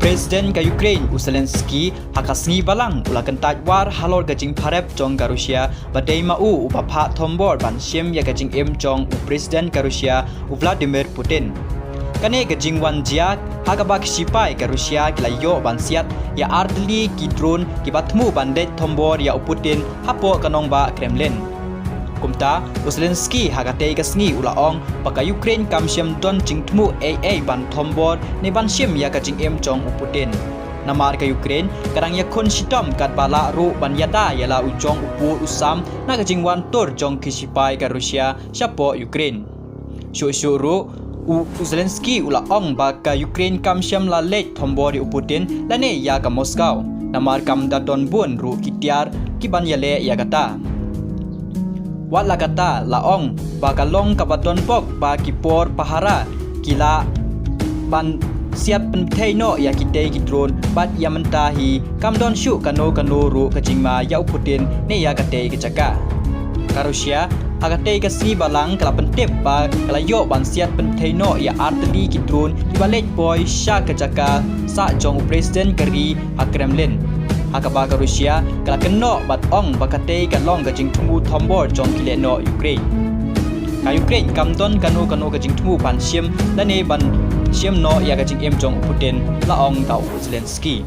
Presiden ka Ukraine Zelensky hakasngi balang ula kentaj war halor gajing parep jong ka Rusia badai mau upapha thombor ban siem ya gajing em jong Presiden ka Rusia Vladimir Putin. Kane gajing wan jiak hagabak sipai ka Rusia kilayo ban siat ya ardli ki drone ki batmu bandet thombor ya Putin hapo kanong ba Kremlin. Kumta Zelensky hagatei kasngi ulaong paka Ukraine kamsiam don jingtmu AA ban thombor ne ban siam ya kajing em jong Putin. Namar ka Ukraine kadang yakon sitom kat bala ru ban yada yala ujong upur usam na kajing wan tor jong kisipai ka Rusia siapo Ukraine. Syu ru Zelensky ulaong baka Ukraine kamsiam la lek thombor di Putin lane ya ka Moscow. Namar kam da don bun ru kitiar ki ban yale ya kata. Wat la kata laong bakalong kabaton pok ba kipor pahara kila ban siap pentai no ya kitei drone bat ya mentahi kam don syu kano ru kajingma ya Putin ne ya katei kecaka ka Rusia agatei kasni balang kala pentep ba kala yo ban siap pentai no ya arteli ki drone di balik boy sha kecaka sa jong presiden kari ha Kremlin hakaba ka Rusia kala keno bat ong bakatei kalong gajing tumu thombor jong kileno Ukraine ka Ukraine kamdon kano gajing tumu ban siem lane ban siem no ya gajing em jong Putin laong tau Zelensky.